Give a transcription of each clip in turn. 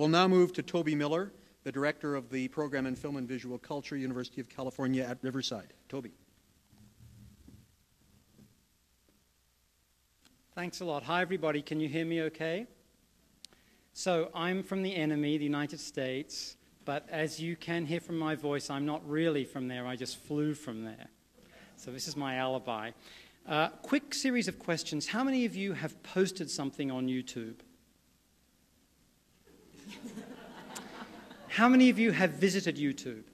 We'll now move to Toby Miller, the Director of the Program in Film and Visual Culture, University of California at Riverside. Toby. Thanks a lot. Hi, everybody. Can you hear me okay? So I'm from the enemy, the United States, but as you can hear from my voice, I'm not really from there. I just flew from there. So this is my alibi. Quick series of questions. How many of you have posted something on YouTube? How many of you have visited YouTube?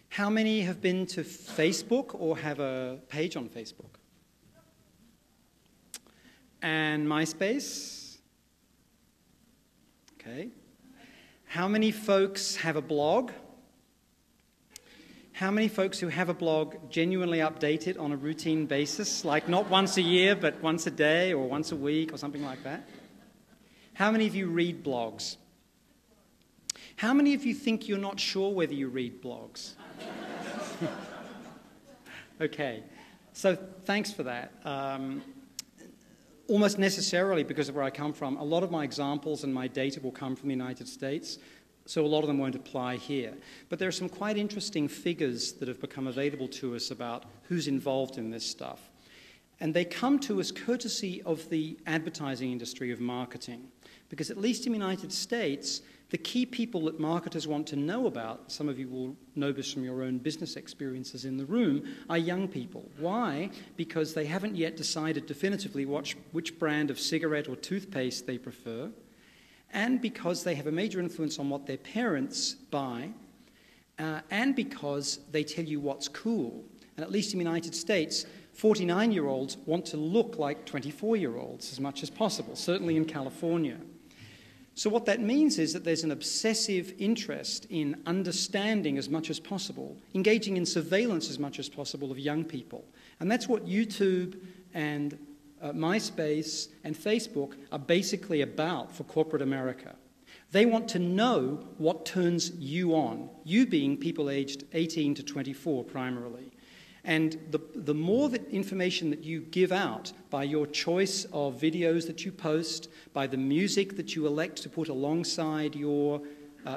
How many have been to Facebook or have a page on Facebook? And MySpace? Okay. How many folks have a blog? How many folks who have a blog genuinely update it on a routine basis, like not once a year, but once a day or once a week or something like that? How many of you read blogs? How many of you think you're not sure whether you read blogs? Okay, so thanks for that. Almost necessarily, because of where I come from, a lot of my examples and my data will come from the United States, so a lot of them won't apply here. But there are some quite interesting figures that have become available to us about who's involved in this stuff. And they come to us courtesy of the advertising industry of marketing. Because at least in the United States, the key people that marketers want to know about, some of you will know this from your own business experiences in the room, are young people. Why? Because they haven't yet decided definitively which brand of cigarette or toothpaste they prefer, and because they have a major influence on what their parents buy, and because they tell you what's cool. And at least in the United States, 49-year-olds want to look like 24-year-olds as much as possible, certainly in California. So what that means is that there's an obsessive interest in understanding as much as possible, engaging in surveillance as much as possible of young people. And that's what YouTube and MySpace and Facebook are basically about for corporate America. They want to know what turns you on, you being people aged 18 to 24 primarily. And the more that information that you give out by your choice of videos that you post, by the music that you elect to put alongside your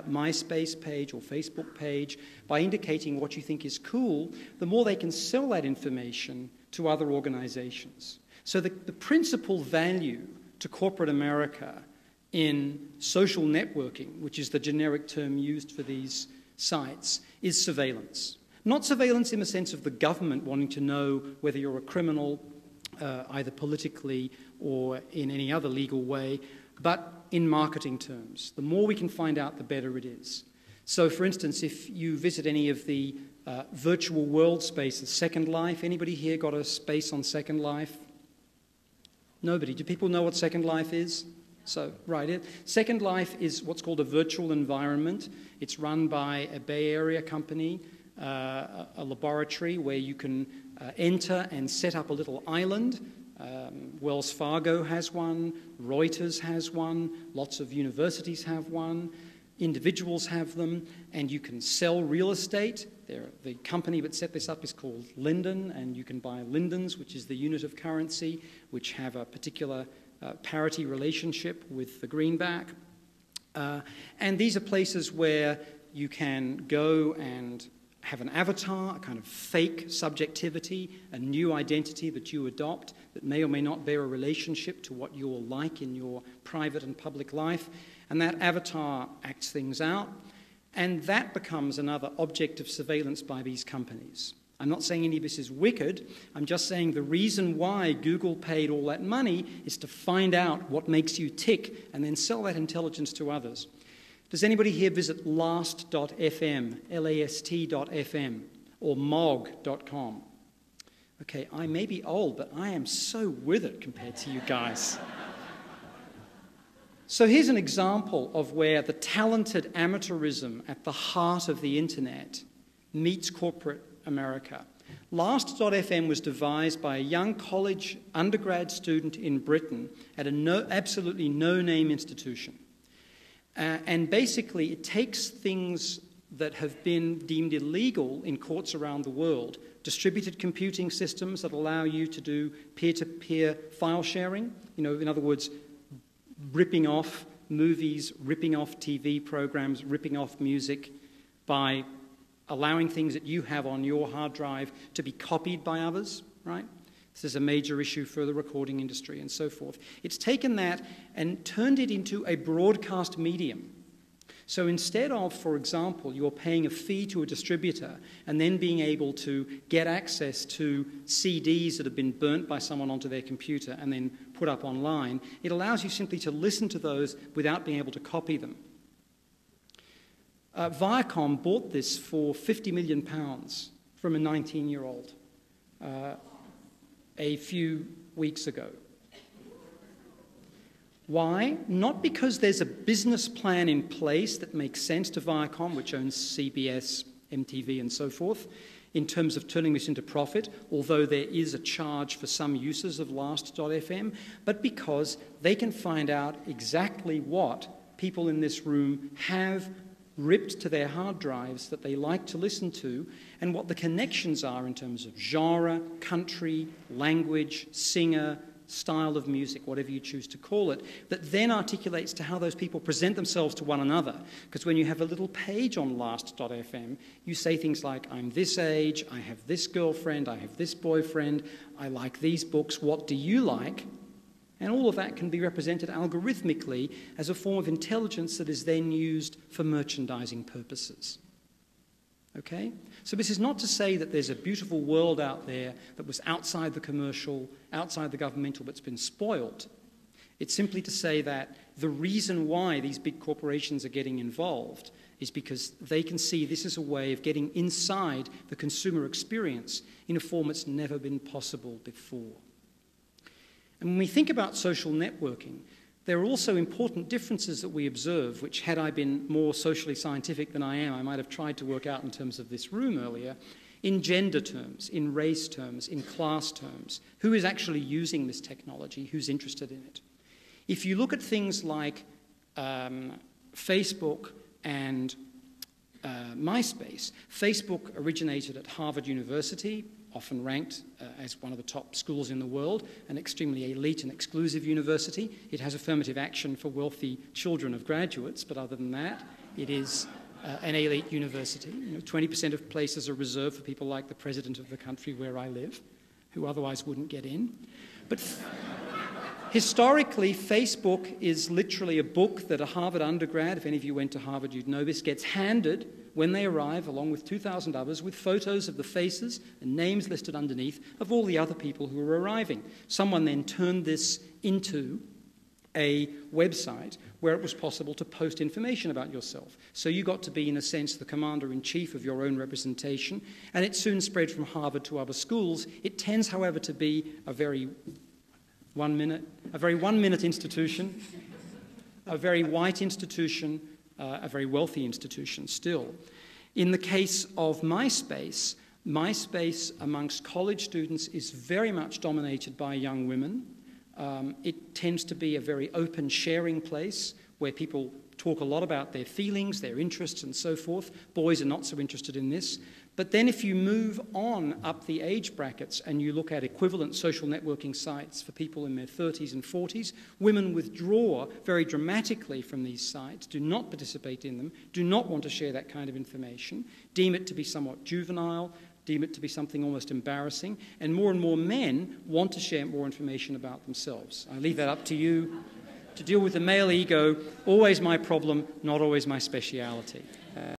MySpace page or Facebook page, by indicating what you think is cool, the more they can sell that information to other organizations. So the principal value to corporate America in social networking, which is the generic term used for these sites, is surveillance. Not surveillance in the sense of the government wanting to know whether you're a criminal, either politically or in any other legal way, but in marketing terms. The more we can find out, the better it is. So, for instance, if you visit any of the virtual world spaces, Second Life, anybody here got a space on Second Life? Nobody. Do people know what Second Life is? So, right, Second Life is what's called a virtual environment. It's run by a Bay Area company, a laboratory where you can enter and set up a little island. Wells Fargo has one, Reuters has one, lots of universities have one, individuals have them, and you can sell real estate. The company that set this up is called Linden, and you can buy lindens, which is the unit of currency, which have a particular parity relationship with the greenback. And these are places where you can go and have an avatar, a kind of fake subjectivity, a new identity that you adopt that may or may not bear a relationship to what you're like in your private and public life. And that avatar acts things out, and that becomes another object of surveillance by these companies. I'm not saying any of this is wicked. I'm just saying the reason why Google paid all that money is to find out what makes you tick and then sell that intelligence to others. Does anybody here visit last.fm, last.fm, or mog.com? Okay, I may be old, but I am so with it compared to you guys. So here's an example of where the talented amateurism at the heart of the internet meets corporate America. Last.fm was devised by a young college undergrad student in Britain at an absolutely no-name institution. And basically, it takes things that have been deemed illegal in courts around the world, distributed computing systems that allow you to do peer-to-peer file sharing, in other words, ripping off movies, ripping off TV programs, ripping off music by allowing things that you have on your hard drive to be copied by others, right? This is a major issue for the recording industry and so forth. It's taken that and turned it into a broadcast medium. So instead of, for example, you're paying a fee to a distributor and then being able to get access to CDs that have been burnt by someone onto their computer and then put up online, it allows you simply to listen to those without being able to copy them. Viacom bought this for £50 million from a 19-year-old a few weeks ago. Why? Not because there's a business plan in place that makes sense to Viacom, which owns CBS, MTV, and so forth, in terms of turning this into profit, although there is a charge for some uses of Last.fm, but because they can find out exactly what people in this room have ripped to their hard drives that they like to listen to, and what the connections are in terms of genre, country, language, singer, style of music, whatever you choose to call it, that then articulates to how those people present themselves to one another. Because when you have a little page on Last.fm, you say things like, I'm this age, I have this girlfriend, I have this boyfriend, I like these books, what do you like? And all of that can be represented algorithmically as a form of intelligence that is then used for merchandising purposes. Okay? So this is not to say that there's a beautiful world out there that was outside the commercial, outside the governmental, but's been spoiled. It's simply to say that the reason why these big corporations are getting involved is because they can see this as a way of getting inside the consumer experience in a form that's never been possible before. And when we think about social networking, there are also important differences that we observe, which had I been more socially scientific than I am, I might have tried to work out in terms of this room earlier, in gender terms, in race terms, in class terms. Who is actually using this technology? Who's interested in it? If you look at things like Facebook and MySpace, Facebook originated at Harvard University, often ranked as one of the top schools in the world, an extremely elite and exclusive university. It has affirmative action for wealthy children of graduates, but other than that, it is an elite university. 20% of places are reserved for people like the president of the country where I live, who otherwise wouldn't get in. But historically, Facebook is literally a book that a Harvard undergrad, if any of you went to Harvard, you'd know this, gets handed when they arrive, along with 2,000 others, with photos of the faces and names listed underneath of all the other people who are arriving. Someone then turned this into a website where it was possible to post information about yourself. So you got to be, in a sense, the commander-in-chief of your own representation, and it soon spread from Harvard to other schools. It tends, however, to be a very one-minute institution, a very white institution, a very wealthy institution still. In the case of MySpace, MySpace amongst college students is very much dominated by young women. It tends to be a very open sharing place where people talk a lot about their feelings, their interests, and so forth. Boys are not so interested in this. But then if you move on up the age brackets and you look at equivalent social networking sites for people in their 30s and 40s, women withdraw very dramatically from these sites, do not participate in them, do not want to share that kind of information, deem it to be somewhat juvenile, deem it to be something almost embarrassing, and more men want to share more information about themselves. I leave that up to you to deal with the male ego, always my problem, not always my speciality.